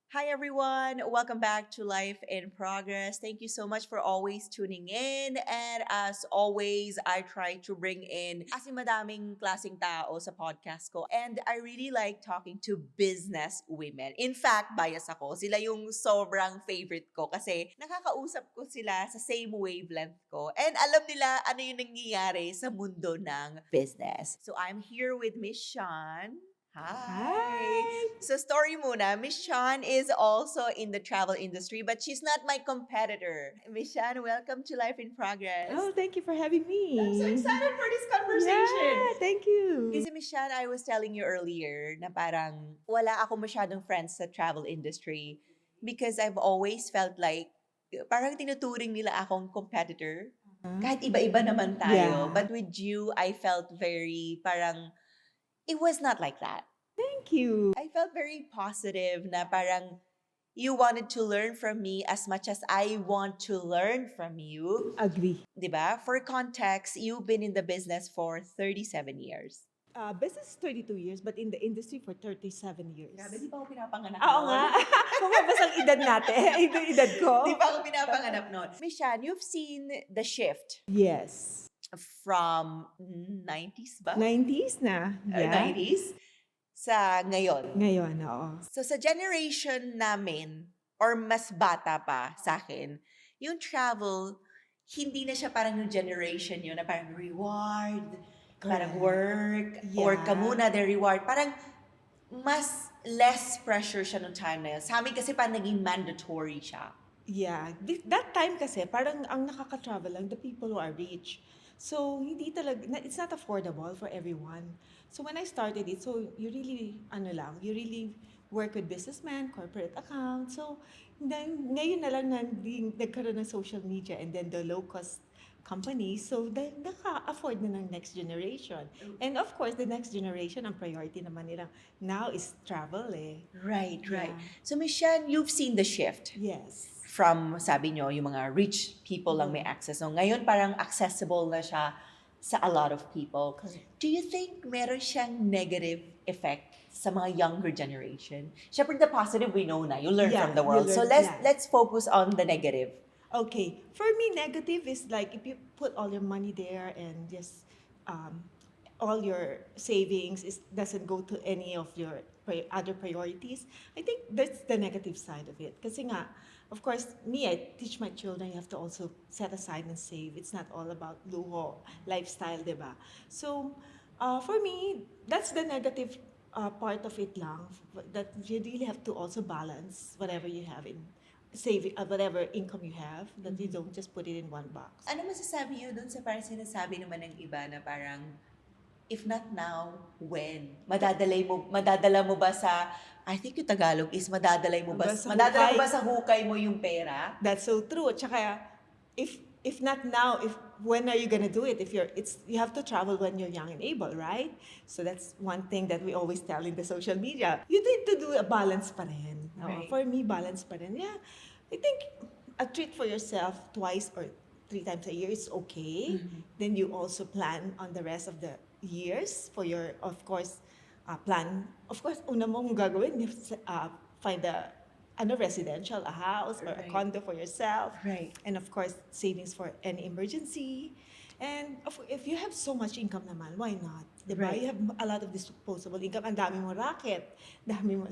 Hi, everyone. Welcome back to Life in Progress. Thank you so much for always tuning in. And as always, I try to bring in kasi madaming klaseng tao sa podcast ko. And I really like talking to business women. In fact, bias ako. Sila yung sobrang favorite ko kasi nakakausap ko sila sa same wavelength ko. And alam nila ano yung nangyayari sa mundo ng business. So I'm here with Miss Sean. Hi! Hi! So story muna, Miss Sean is also in the travel industry, but she's not my competitor. Miss Sean, welcome to Life in Progress. Oh, thank you for having I'm so me. excited for this conversation. Yeah, thank you. Kasi Miss Sean, I was telling you earlier na parang wala ako masyadong friends sa travel industry because I've always felt like parang tinuturing nila akong competitor. Kahit iba-iba naman tayo. Yeah. But with you, I felt very parang it was not like that. Thank you. I felt very positive na parang you wanted to learn from me as much as I want to learn from you. Agree. 'Di ba? For context, you've been in the business for 37 years. Business 32 years, but in the industry for 37 years. Grabe, di pa ako pinapanganak Oo noon. nga. Kumabas ang edad natin. Edad ko. Di pa ako pinapanganak noon. Miss Shan, you've seen the shift Yes. from 90s ba? 90s na. Yeah. 90s sa ngayon. Ngayon, oo. So sa generation namin, or mas bata pa sa akin, yung travel, hindi na siya parang yung generation yun na parang reward, parang work, work ka Yeah. muna, then reward. Parang mas less pressure siya nung time na yun. Sa amin kasi parang naging mandatory siya. Yeah, that time kasi parang ang nakaka-travel lang the people who are rich. So hindi talaga it's not affordable for everyone. So when I started it, so you really you really work with businessmen, corporate accounts. So then ngayon na lang nagkaroon ng social media and then the low cost companies, so naka-afford na ng next generation. And of course, the next generation, ang priority naman nila now is travel eh. Right, right. Yeah. So Miss Shan, you've seen the shift. Yes. From, sabi nyo, yung mga rich people lang may access. So, ngayon parang accessible na siya sa a lot of people. Correct. Do you think meron siyang negative effect sa mga younger generation? Siyempre, the positive we know na. You learn Yeah, from the you world. So, learn, let's focus on the negative. Okay, for me, negative is like if you put all your money there and just all your savings doesn't go to any of your other priorities. I think that's the negative side of it. Kasi nga, of course, I teach my children you have to also set aside and save. It's not all about luho, lifestyle, diba? So, for me, that's the negative part of it lang. That you really have to also balance whatever you have in saving, whatever income you have, that you don't just put it in one box. Ano masasabi nyo dun sa parang sinasabi naman ng iba na parang, if not now, when? Madadala mo ba sa, I think yung Tagalog is madadala mo ba sa hukay mo yung pera? That's so true. Tsaka, if not now, when are you gonna do it? You have to travel when you're young and able, right? So that's one thing that we always tell in the social media. You need to do a balance pa rin. Right. For me, balance pa rin. Yeah, I think a treat for yourself twice or 3 times a year is okay. Then you also plan on the rest of the years for your, of course, plan. Of course, una mong gagawin, you find a residential, a house or a Right. condo for yourself. Right. And of course, savings for any emergency. And if you have so much income naman, why not? Diba? Right. You have a lot of disposable income. Ang dami mo racket. Dami mo,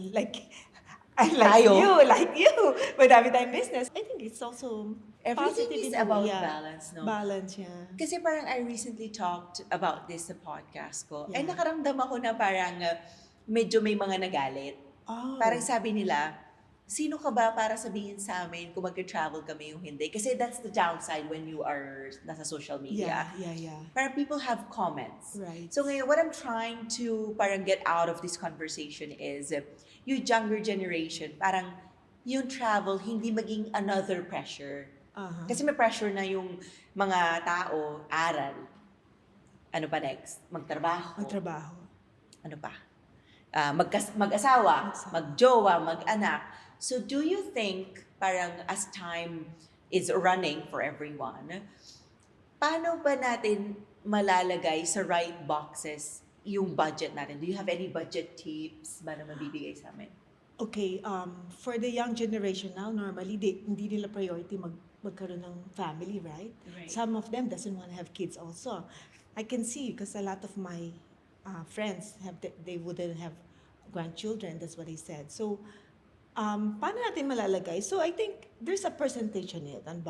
Tayo. like you. Madami tayong business. I think it's also Everything positive is in a way, about yeah. balance, no? Balance, yeah. Kasi parang I recently talked about this sa podcast ko. Yeah. And nakaramdam ako na parang medyo may mga nagalit. Oh. Parang sabi nila, sino ka ba para sabihin sa amin kung mag-travel kami yung hindi? Kasi that's the downside when you are nasa social media. Yeah. Parang people have comments. Right. So ngayon, what I'm trying to parang get out of this conversation is, yung younger generation, parang yung travel, hindi maging another pressure. Uh-huh. Kasi may pressure na yung mga tao, aral. Ano pa next? Magtrabaho. Magtrabaho. Ano pa? Mag-asawa, mag-jowa, mag-anak. So do you think, parang as time is running for everyone, paano ba natin malalagay sa right boxes yung budget natin? Do you have any budget tips ba na mabibigay sa amin? Okay, for the young generation now, normally hindi nila priority magkaroon ng family, right? Right. Some of them doesn't want to have kids also. I can see because a lot of my friends they wouldn't have grandchildren. That's what they said. So, paano natin malalagay? So, I think there's a percentage on it, on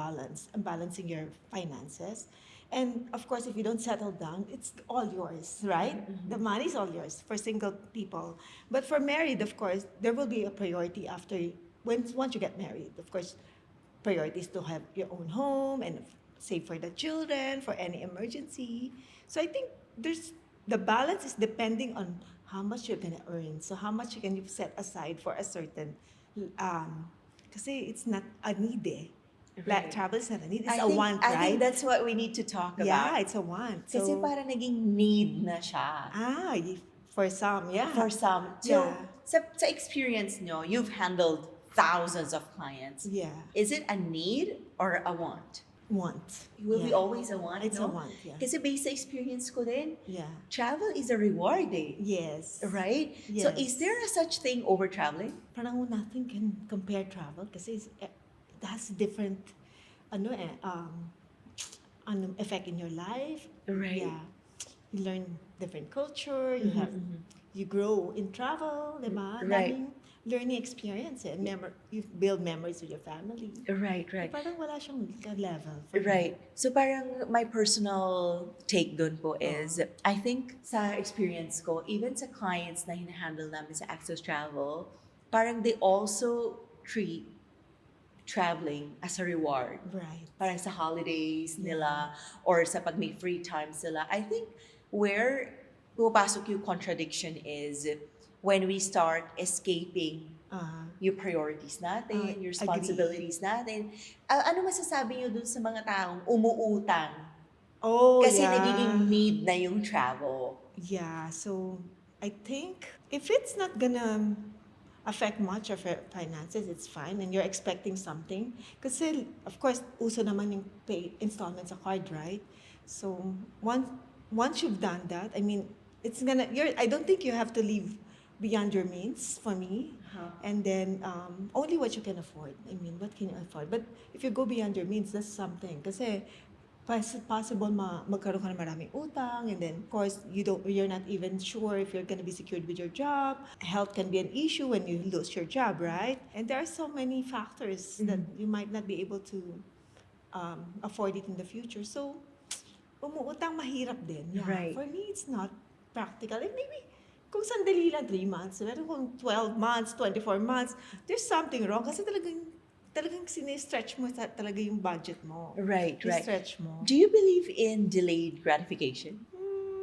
balancing your finances. And of course, if you don't settle down, it's all yours, right? Mhm. The money's all yours for single people. But for married, of course, there will be a priority after once you get married. Of course, priority is to have your own home and save for the children for any emergency. So I think there's the balance is depending on how much you're gonna earn. So how much you can set aside for a certain kasi it's not a need eh. Like Right. travel is not a need, it's I a think want, I think right? that's what we need to talk Yeah, about. it's a want. Kasi So para naging need na siya for some, yeah. for some. So, Yeah. sa experience nyo, you've handled thousands of clients. Yeah. Is it a need or a want? Want. It will be Yeah. always a want, It's no? a want, yeah. Kasi based sa experience ko din, Yeah. travel is a reward eh. Yes. Right? So, Yes. is there a such thing over traveling? Parang nothing can compare travel kasi it has different effect in your life. Right. Yeah. You learn different culture, you grow in travel, diba? Right. Daming learning experience and you build memories with your family. Right, right. Parang wala siyang level for me. Right. So parang my personal take dun po is, I think sa experience ko, even sa clients na hinahandle namin sa Access Travel, parang they also treat traveling as a reward. Right. Parang sa holidays nila or sa pag may free time sila. I think where pupasok yung contradiction is when we start escaping yung priorities natin, yung responsibilities natin. Ano masasabi niyo dun sa mga taong umuutang? Oh, Kasi yeah. nagiging need na yung travel. Yeah, so I think if it's not gonna affect much of your finances, it's fine, and you're expecting something. Kasi, of course, uso naman yung pay installments sa card, right? So, once you've done that, I mean, I don't think you have to live beyond your means for me. And then, only what you can afford. I mean, what can you afford? But if you go beyond your means, that's something. Kasi, possible magkaroon ka ng maraming utang, and then of course you're not even sure if you're going to be secured with your job. Health can be an issue when you lose your job, right? And there are so many factors that you might not be able to afford it in the future. So umuutang mahirap din. Yeah. Right. For me, it's not practical. And maybe kung sandali lang 3 months, pero kung 12 months, 24 months, there's something wrong kasi talagang sinistretch mo talaga yung budget mo. Right, right. Stretch mo. Do you believe in delayed gratification?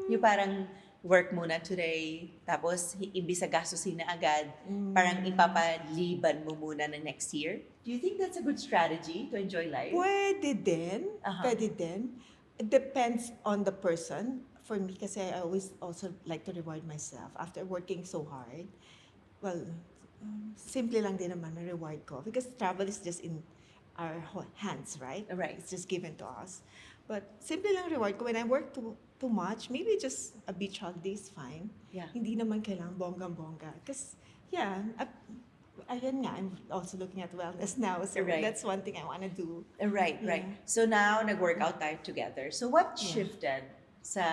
Yung parang work muna today, tapos imbis sa gastusin na agad, parang ipapaliban mo muna na next year? Do you think that's a good strategy to enjoy life? Pwede din. Aha. Pwede din. It depends on the person. For me, kasi I always also like to reward myself after working so hard. Well, simple lang din naman na reward ko because travel is just in our hands, right? Right. It's just given to us. But simple lang reward ko when I work too much, maybe just a beach holiday is fine. Yeah. Hindi naman kailangan bonggang-bongga. Because, yeah, ayun nga, I'm also looking at wellness now. So Right. that's one thing I want to do. Right, right. Yeah. So now, nag-workout tayo together. So what Yeah. shifted sa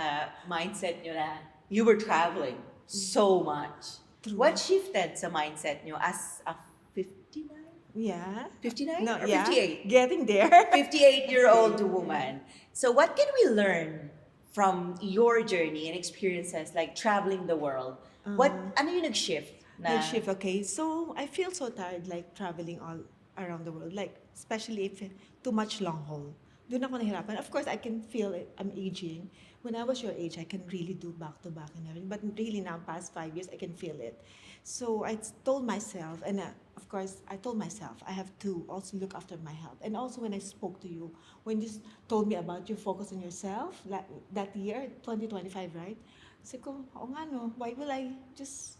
mindset nyo na you were traveling so much? True. What shifted sa mindset nyo as a 59? Yeah. 59 No, or yeah. 58? Getting there. 58-year-old woman. So what can we learn from your journey and experiences like traveling the world? Ano yung nag-shift? Shift, okay. So, I feel so tired, like, traveling all around the world. Like, especially if too much long haul. Doon ako nahirapan. Of course, I can feel it. I'm aging. When I was your age, I can really do back-to-back and everything. But really now, past 5 years, I can feel it. So, I told myself, and of course, I told myself, I have to also look after my health. And also, when I spoke to you, when you told me about your focus on yourself, that year, 2025, right? Sabi ko, oo nga no, why will I just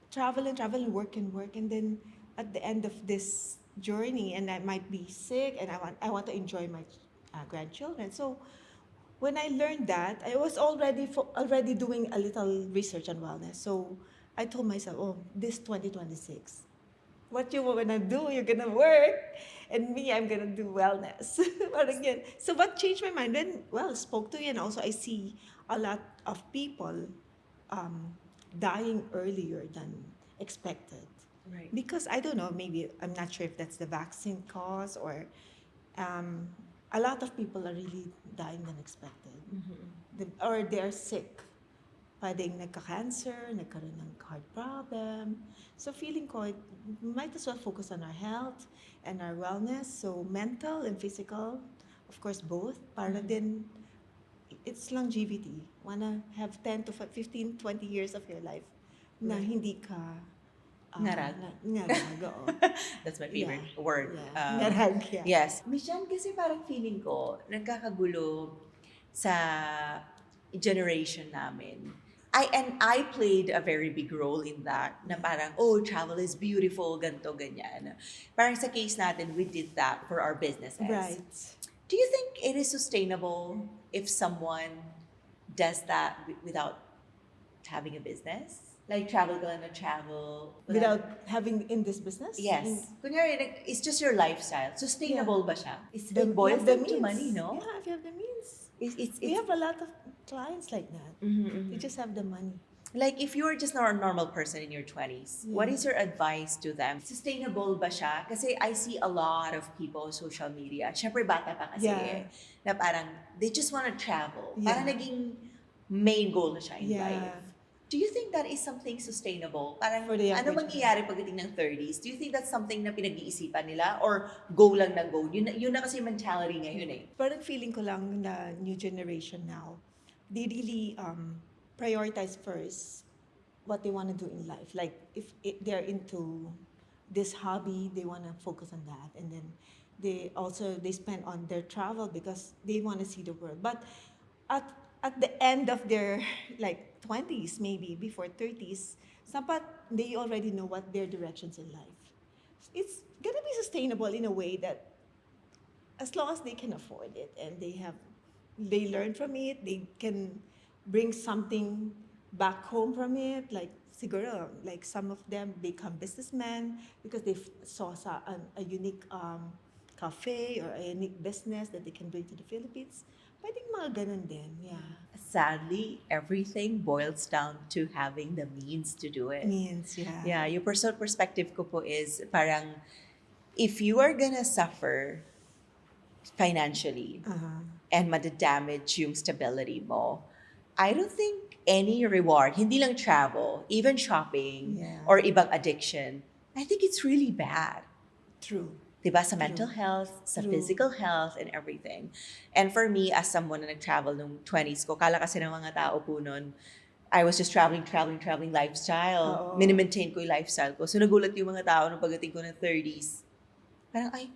travel and work, and then at the end of this journey, and I might be sick, and I want to enjoy my grandchildren. So when I learned that, I was already doing a little research on wellness. So I told myself, oh, this 2026, what you wanna do, you're gonna work, and me, I'm gonna do wellness. Parang yun. So what changed my mind? Then, well, spoke to you, and also I see a lot of people um, dying earlier than expected. Right. Because I don't know, maybe I'm not sure if that's the vaccine cause or um, a lot of people are really dying than expected. Or they're sick. Pwedeng nagka-cancer, nagkaroon ng heart problem. So feeling ko, might as well focus on our health and our wellness. So mental and physical, of course both, para din, it's longevity. Wanna have 10 to 15, 20 years of your life na Right. hindi ka Ngarag. ngarag, oo. That's my favorite Yeah. word. Yeah. Ngarag, yeah. Yes. Miss Jan, kasi parang feeling ko, nagkakagulo sa generation namin. I played a very big role in that, na parang, oh, travel is beautiful, ganto, ganyan. Parang sa case natin, we did that for our businesses. Right. Do you think it is sustainable if someone does that without having a business? Like travel ka lang na travel. Without having in this business? Yes. Kunyari, it's just your lifestyle. Sustainable ba siya? It's, it You boils have the down to means. money, no? Yeah, if you have the means. It's We have a lot of clients like that. Mhm, You mhm. just have the money. Like, if you're just not a normal person in your 20s, what Yeah. is your advice to them? Sustainable ba siya? Kasi I see a lot of people on social media. Siyempre, bata pa kasi Yeah. na parang, they just want to travel. Yeah. Parang naging main goal na siya in Yeah. life. Do you think that is something sustainable? Parang, For the ano younger mangyayari pagdating ng 30s? Do you think that's something na pinag-iisipan nila? Or go lang ng go? Yun na kasi mentality ngayon eh. Parang feeling ko lang na new generation now, they really prioritize first what they want to do in life. Like if they're into this hobby, they want to focus on that, and then they spend on their travel because they want to see the world. But at the end of their like 20s, maybe before 30s, dapat they already know what their directions in life. It's gonna be sustainable in a way that as long as they can afford it and they learn from it, they can bring something back home from it. Like siguro, like some of them become businessmen because they saw a unique cafe or a unique business that they can bring to the Philippines. Pwedeng mga ganun din, yeah. Sadly, everything boils down to having the means to do it. Means, yeah. Yeah, yung personal perspective ko po is parang if you are gonna suffer financially Uh-huh. and madadamage yung stability mo, I don't think any reward, hindi lang travel, even shopping Yeah. or ibang addiction, I think it's really bad. True. Diba? Sa mental health, sa True. physical health, and everything. And for me, as someone na nag-travel nung 20s ko, kala kasi ng mga tao po nun, I was just traveling lifestyle. Oo. Minimaintain ko yung lifestyle ko. So nagulat yung mga tao nung pagdating ko ng 30s. Parang, ay,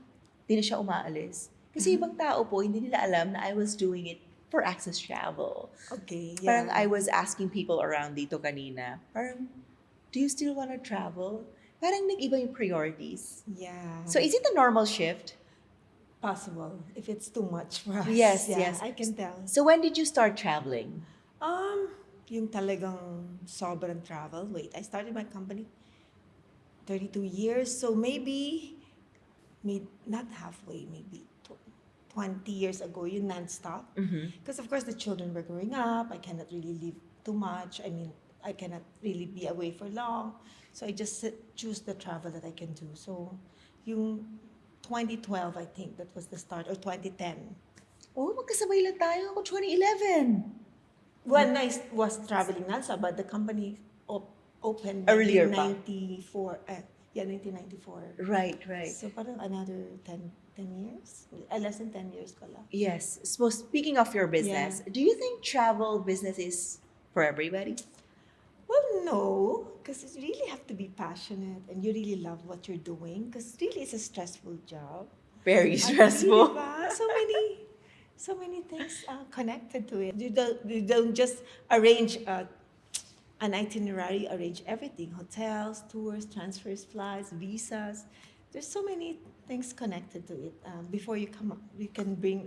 di na siya umaalis. Kasi ibang tao po, hindi nila alam na I was doing it for access travel. Okay, yeah. Parang I was asking people around dito kanina, parang, do you still want to travel? Parang nag-iba yung priorities. Yeah. So is it a normal shift? Possible if it's too much for us. Yes, Yeah, yes. I can tell. So when did you start traveling? Yung talagang sobrang travel. Wait, I started my company 32 years. So maybe not halfway, maybe 20 years ago, yung non-stop. Because of course the children were growing up. I cannot really leave too much. I mean, I cannot really be away for long. So I just choose the travel that I can do. So yung 2012, I think that was the start, or 2010. Oh, magkasabay lang tayo. Ako 2011. When I was traveling nonstop, but the company opened Earlier pa. 1994. Right, right. So parang another 10 years? Less than 10 years ko lang. Yes. So speaking of your business, do you think travel business is for everybody? Well, no, because you really have to be passionate and you really love what you're doing because really it's a stressful job. Very At stressful. diba? So many things connected to it. You don't just arrange an itinerary, arrange everything: hotels, tours, transfers, flights, visas. There's so many things connected to it. Before you come up, you can bring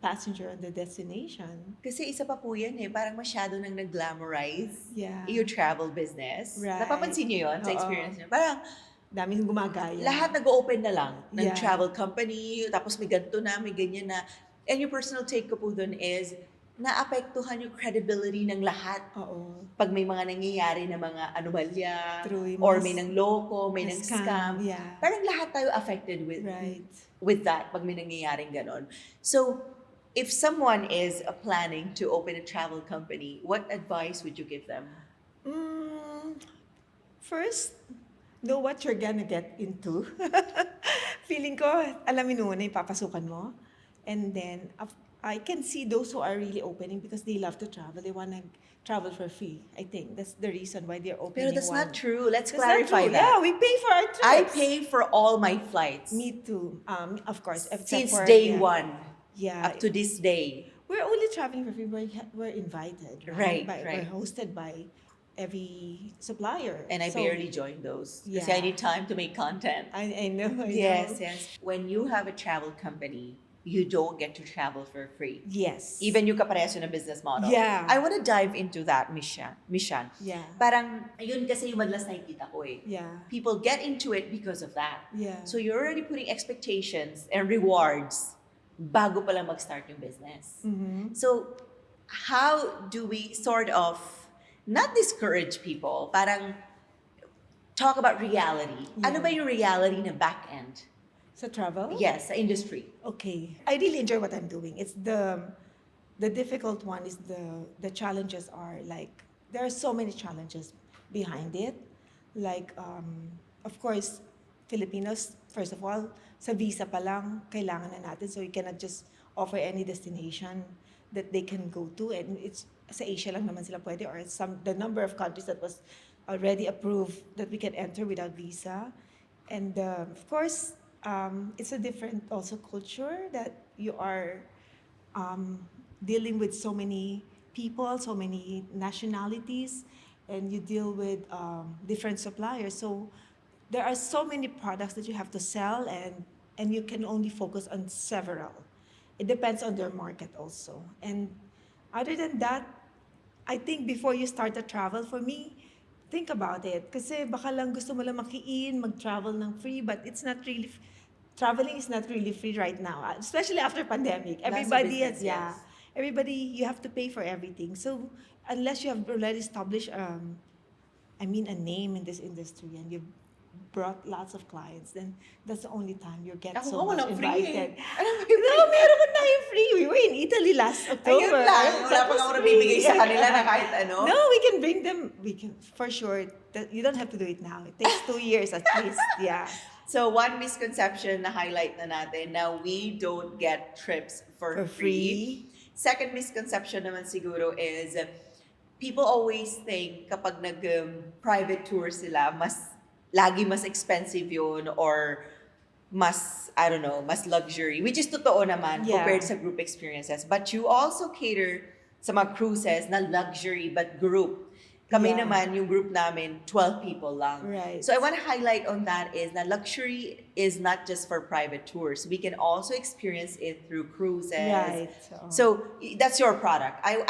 passenger on the destination. Kasi isa pa po yan parang masyado nang nag-glamorize Yeah. yung travel business. Right. Napapansin niyo yun sa Oo. experience niyo? Parang Daming gumagaya. lahat nag-open na lang ng Yeah. travel company, tapos may ganito na, may ganyan na. And yung personal take ko po dun is, naapektuhan yung credibility ng lahat. Oo. Pag may mga nangyayari na mga anomalya, True, yung or mga may nangloko, may mga nang-scam. Yeah. Parang lahat tayo affected Right. with that pag may nangyayaring ganon. So, if someone is planning to open a travel company, what advice would you give them? First, know what you're gonna get into. Feeling ko, alamin mo na yung papasukan mo. And then, I can see those who are really opening because they love to travel. They want to travel for free. I think that's the reason why they're opening Pero that's one. not true. Let's That's not clarify true. that. Yeah, we pay for our trips. I pay for all my flights. Me too. Of course. except Since for- day yeah. one Yeah. up to this day. We're only traveling for free. We're invited. Right, We're right. hosted by every supplier. And I So, barely joined those. Because Yeah. I need time to make content. I know. I Yes, know. yes. When you have a travel company, you don't get to travel for free. Yes. Even yung kapareso na business model. Yeah. I want to dive into that mission. Yeah. Parang, yun kasi yung madalas nakikita ko Yeah. People get into it because of that. Yeah. So you're already putting expectations and rewards bago pa lang mag-start yung business. Mhm. So, how do we sort of not discourage people, parang talk about reality? Ano Yeah. ba yung reality na back end? Sa travel? Yes, sa industry. Okay. I really enjoy what I'm doing. It's the difficult one is the challenges are like there are so many challenges behind it. Like of course, Filipinos, first of all, sa visa pa lang, kailangan na natin. So you cannot just offer any destination that they can go to. And it's sa Asia lang naman sila pwede or the number of countries that was already approved that we can enter without visa. And of course, it's a different also culture that you are dealing with so many people, so many nationalities, and you deal with different suppliers. So there are so many products that you have to sell, and you can only focus on several. It depends on their market also. And other than that, I think before you start a travel, for me, think about it. Kasi baka lang gusto mo lang makiin, mag-travel ng free, but it's not really, traveling is not really free right now, especially after pandemic. That's a Everybody business, has, yeah. yes. Everybody, you have to pay for everything. So unless you have already established, a name in this industry and you've brought lots of clients, then that's the only time you get Ako so nga, much walang free invited. Alam mo No, meron na tayong free. We were in Italy last October. Ayun lang. Wala That pa was ako free. nabibigay sa kanila na kahit ano. No, we can bring them. We can, for sure. You don't have to do it now. It takes 2 years at least. Yeah. So one misconception na highlight na natin na we don't get trips for free. Second misconception naman siguro is people always think kapag nag-private tour sila, lagi mas expensive yun or mas, I don't know, mas luxury. Which is totoo naman Yeah. compared sa group experiences. But you also cater sa mga cruises na luxury but group. Kami Yeah. naman, yung group namin, 12 people lang. Right. So I want to highlight on that is that luxury is not just for private tours. We can also experience it through cruises. Right. So that's your product. I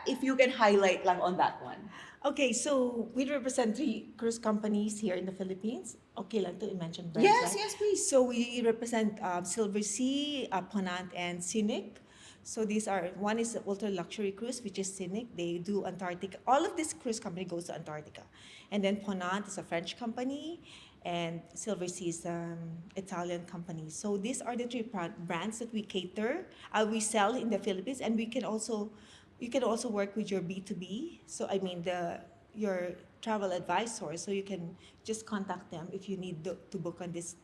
if you can highlight lang on that one. Okay, so we represent 3 cruise companies here in the Philippines. Okay lang to mention brands, Yes, right? yes, please. So we represent Silver Sea, Ponant, and Scenic. So these are, one is ultra luxury cruise, which is Scenic. They do Antarctica. All of this cruise company goes to Antarctica. And then Ponant is a French company, and Silver Sea is an Italian company. So these are the 3 brands that we cater, we sell in the Philippines, and you can also work with your B2B. So I mean your travel advisor. So you can just contact them if you need to book on this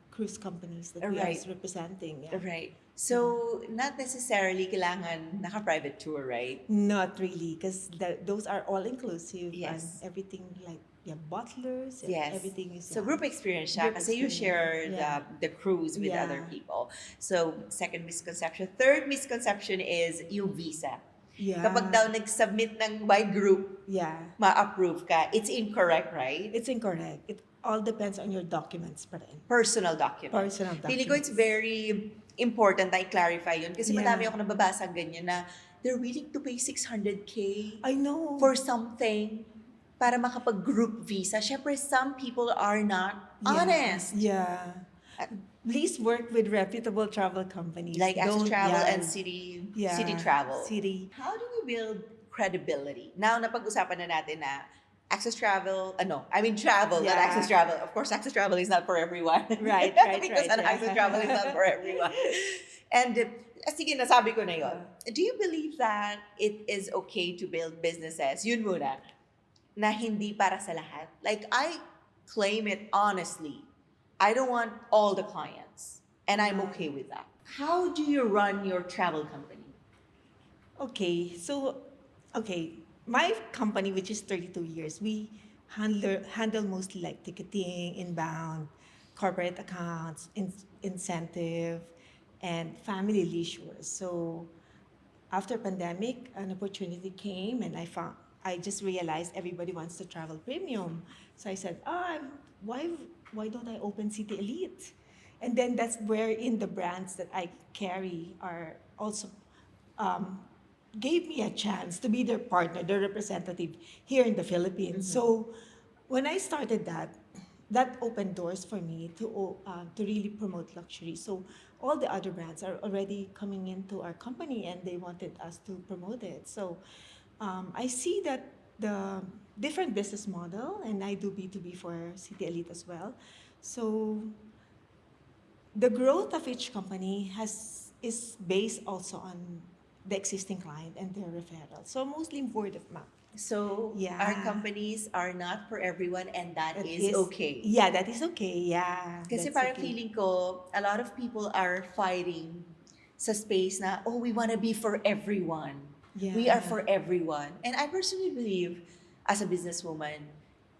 cruise companies that we are Right. representing. Yeah. Right. So not necessarily kailangan naka-private tour, right? Not really, because those are all inclusive Yes. and everything like butlers. And Yes. everything is So group experience siya Group kasi you share experience, yeah. the cruise with Yeah. other people. So second misconception. Third misconception is yung visa. Yeah. Kapag daw nag-submit ng by group, Yeah. ma-approve ka, it's incorrect, right? It's incorrect. all depends on your documents pa rin. Personal documents. Personal Feeling ko it's documents. very important na i-clarify yun. Kasi Yeah. madami ako nababasa ganyan na they're willing to pay 600K I know. for something para makapag-group visa. Syempre, some people are not Yeah. honest. Yeah. Please work with reputable travel companies. Like Access Don't- Travel yeah. and City Yeah. Travel. City. How do we build credibility? Now, napag-usapan na natin na Access Travel, travel, not Yeah. Access Travel. Of course, Access Travel is not for everyone. Right, Because right, yeah. Access Travel is not for everyone. And, sige, nasabi ko na yun. Do you believe that it is okay to build businesses, yun muna, na hindi para sa lahat? Like, I claim it honestly. I don't want all the clients. And I'm okay with that. How do you run your travel company? Okay, my company, which is 32 years, we handle mostly like ticketing, inbound, corporate accounts, incentive, and family leisure. So after pandemic, an opportunity came, and I just realized everybody wants to travel premium. So I said, why don't I open City Elite? And then that's where in the brands that I carry are also gave me a chance to be their partner, their representative here in the Philippines. So when I started that opened doors for me to really promote luxury. So all the other brands are already coming into our company and they wanted us to promote it. So I see that the different business model, and I do B2B for City Elite as well. So the growth of each company is based also on the existing client and their referral. So mostly word of mouth. So Yeah. our companies are not for everyone, and that That is okay. Yeah, that is okay. Yeah. Kasi that's parang okay. feeling ko, a lot of people are fighting sa space na, oh, we want to be for everyone. We are Yeah. for everyone. And I personally believe, as a businesswoman,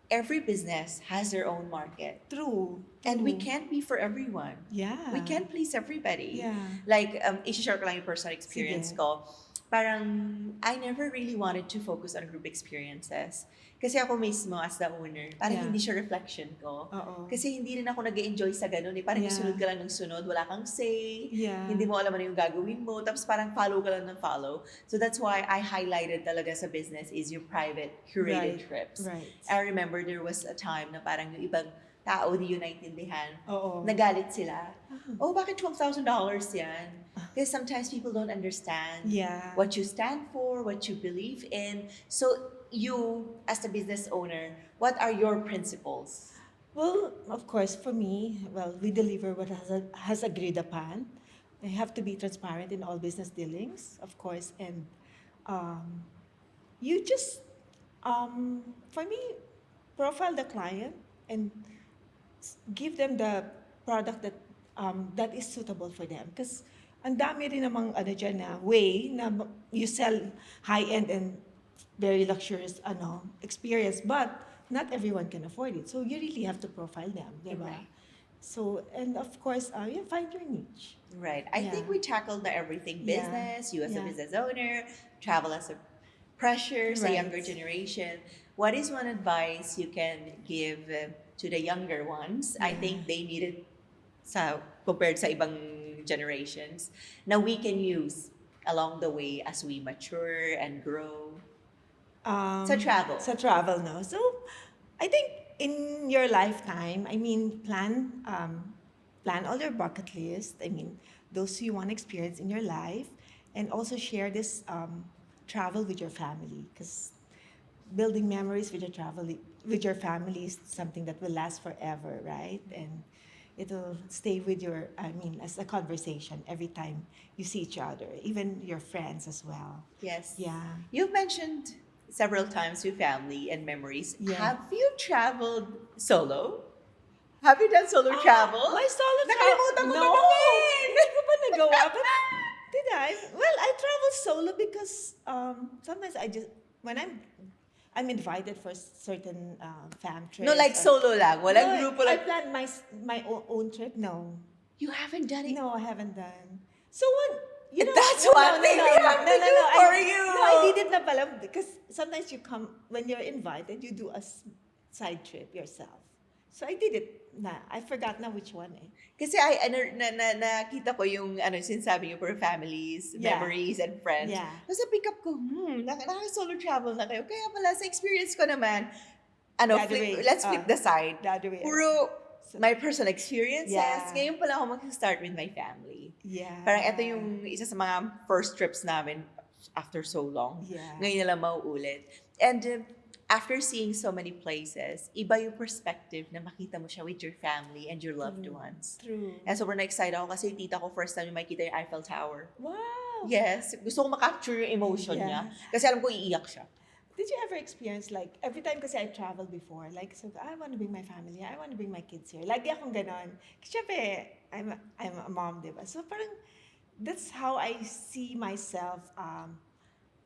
every business has their own market. True. And we true. can't be for everyone. Yeah. We can't please everybody. Yeah. Like, i-share ko lang yung personal experience Sige. ko. Parang, I never really wanted to focus on group experiences. Kasi ako mismo, as the owner, parang Yeah. hindi siya reflection ko. Oo. Kasi hindi rin ako nag-enjoy sa ganun. Parang Yeah. sunod ka lang ng sunod, wala kang say, Yeah. hindi mo alam ano yung gagawin mo, tapos parang follow ka lang ng follow. So that's why I highlighted talaga sa business is yung private, curated trips. Right. I remember there was a time na parang yung ibang tao di yun naintindihan. Oo. Nagalit sila. Oh, bakit $12,000 yan? Because sometimes people don't understand Yeah. what you stand for, what you believe in. So you, as the business owner, what are your principles? Well, of course, for me, we deliver what has agreed upon. I have to be transparent in all business dealings, of course, and you just, for me, profile the client and give them the product that is suitable for them. Because ang dami rin namang dyan na way na you sell high-end and very luxurious experience, but not everyone can afford it. So you really have to profile them, diba? Right. So, and of course, you find your niche. Right. I think Yeah. we tackled na everything. Yeah. Business, you as a Yeah. business owner, travel as a pressure sa Right. younger generation. What is one advice you can give to the younger ones? I Yeah. think they need it compared sa ibang generations na we can use along the way as we mature and grow. Sa travel. Sa travel, no? So, I think in your lifetime, plan all your bucket list. Those you want to experience in your life, and also share this travel with your family, because building memories with your family is something that will last forever, right? And it'll stay with as a conversation every time you see each other, even your friends as well. Yes. Yeah. You've mentioned several times your family and memories. Yeah. Have you traveled solo? Have you done solo travel? My solo Nakalimutan ko no, na naman. hindi ko pa nagawa. But did I? Well, I travel solo because sometimes when I'm invited for certain fam trips. No, like or- solo lang. Walang No, grupo I lang. plan my own trip. No, You haven't done it. no, I haven't done. So what? You know, That's one thing we have to do for you. No, I did it na pala because sometimes you come when you're invited, you do a side trip yourself. So I did it na. I forgot na which one eh. Kasi nakita ko yung sinasabi niyo for families, Yeah. memories, and friends. Yeah. Tapos sa pick up ko, naka-solo travel na kayo. Kaya pala sa experience ko naman, The other way. let's flip the side. The other way. Puro So- my personal experiences. Yeah. Ngayon pala ako mag-start with my family. Yeah. Parang ito yung isa sa mga first trips namin after so long. Yeah. Ngayon na lang mauulit. And after seeing so many places, iba yung perspective na makita mo siya with your family and your loved ones. True. And sobrang na-excite ako kasi yung tita ko first time yung makita yung Eiffel Tower. Wow. Yes, gusto ko makapture yung emotion Yeah. niya. Kasi alam ko iiyak siya. Did you ever experience like, every time kasi I traveled before, like, so I want to bring my family, I want to bring my kids here. Lagi akong ganon. Kasi syempre, I'm a mom, diba? So parang, that's how I see myself, I'm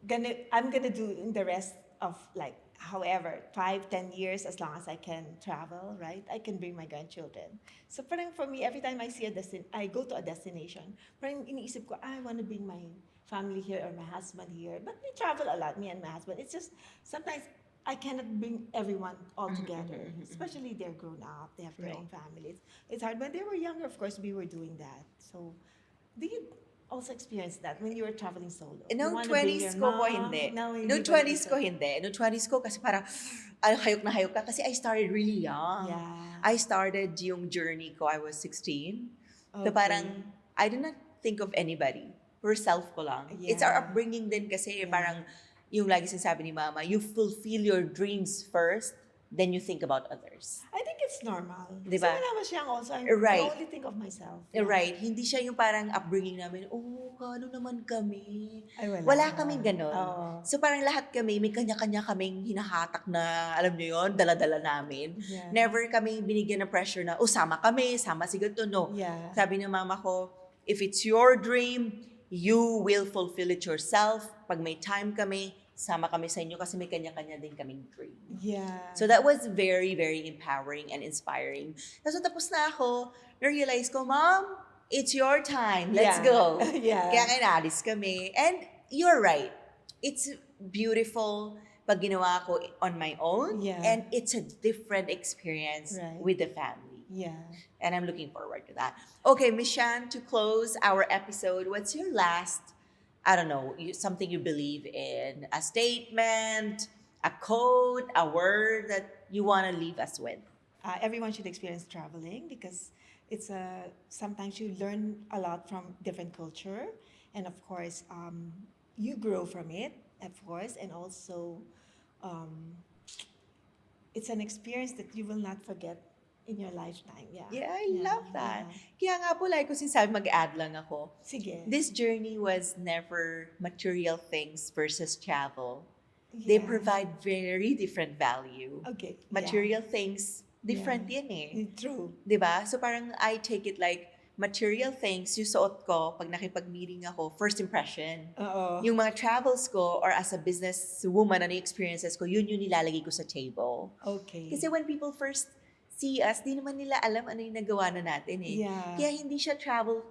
gonna do in the rest of like, however, 5-10 years, as long as I can travel, right? I can bring my grandchildren. So parang for me, every time I see I go to a destination, parang iniisip ko, I want to bring my family here or my husband here. But we travel a lot, me and my husband. It's just sometimes I cannot bring everyone all together, especially they're grown up, they have their own families. It's hard. When they were younger, of course, we were doing that. So, do you also experience that when you were traveling solo? You Noong wanna bring 20s your ko po mom? hindi. No, Noong 20s ko hindi. Noong 20s ko kasi parang hayok na hayok ka kasi I started really young. Yeah. I started yung journey ko, I was 16. So Okay. parang I did not think of anybody. For self ko lang. It's our Yeah. upbringing din kasi Yeah. parang yung lagi sinasabi ni mama, you fulfill your dreams first, then you think about others. I think it's normal. Diba? So when I was young also, Right. I only think of myself. Right. Hindi siya yung parang upbringing namin, ano naman kami. Ay, Wala kaming ganon. Oo. So parang lahat kami, may kanya-kanya kaming hinahatak na, alam niyo yun, dala-dala namin. Yeah. Never kami binigyan ng pressure na, sama kami, sama si ganito. No. Yeah. Sabi ng mama ko, if it's your dream, you will fulfill it yourself. Pag may time kami, sama kami sa inyo kasi may kanya-kanya din kaming dream. Yeah. So that was very, very empowering and inspiring. Tapos na ako, na-realize ko, Mom, it's your time. Let's Yeah. go. Yeah. Kaya kinalis kami. And you're right. It's beautiful pag ginawa ko on my own. Yeah. And it's a different experience Right. with the family. Yeah. And I'm looking forward to that. Okay, Miss Shan, to close our episode, what's your last, I don't know, something you believe in? A statement, a quote, a word that you want to leave us with? Everyone should experience traveling because it's sometimes you learn a lot from different culture, and of course, you grow from it, of course, and also it's an experience that you will not forget in your lifetime. Yeah. Yeah, I love that. Yeah. Kaya nga po, like ko sinasabi, mag-add lang ako. Sige. This journey was never material things versus travel. They Yeah. provide very different value. Okay. yeah. Material things, different yan eh. True. 'Di ba? So parang I take it like material things, yung suot ko pag nakipag-meeting ako, first impression. Oo. Yung mga travels ko or as a business woman, ano yung experiences ko, yun yung nilalagay ko sa table. Okay. Kasi when people first see us, di naman nila alam ano yung nagawa na natin eh. Yeah. Kaya hindi siya travel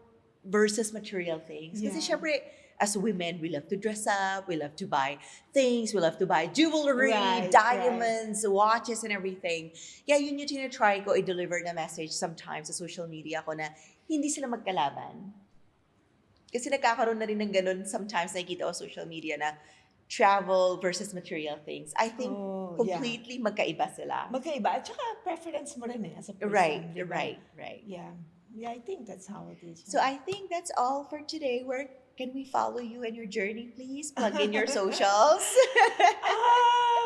versus material things. Kasi Yeah. syempre, as women, we love to dress up, we love to buy things, we love to buy jewelry, Right, diamonds, watches, and everything. Kaya yun yung tinatry ko i-deliver na message sometimes sa social media ko na hindi sila magkalaban. Kasi nagkakaroon na rin ng ganun sometimes nakikita ko sa social media na travel versus material things. I think Oh, yeah. completely magkaiba sila. Magkaiba. At saka preference mo rin eh as a person. Right, di ba? right. Yeah. Yeah, I think that's how it is. So I think that's all for today. Where can we follow you and your journey, please? Plug in your socials.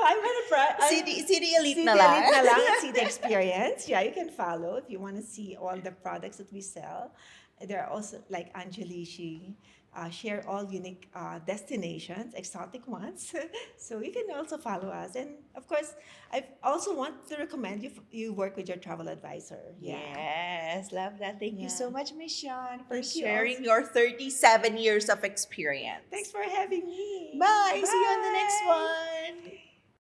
I'm gonna CD Elite CD na lang. Elite na lang at CD Experience. Yeah, you can follow if you want to see all the products that we sell. There are also, like Anjali, she share all unique destinations, exotic ones. So you can also follow us. And of course, I also want to recommend you work with your travel advisor. Yeah. Yes, love that. Thank you so Yeah. much, Miss Sean, for Thank you sharing your 37 years of experience. Thanks for having me. Bye. See you on the next Bye. one.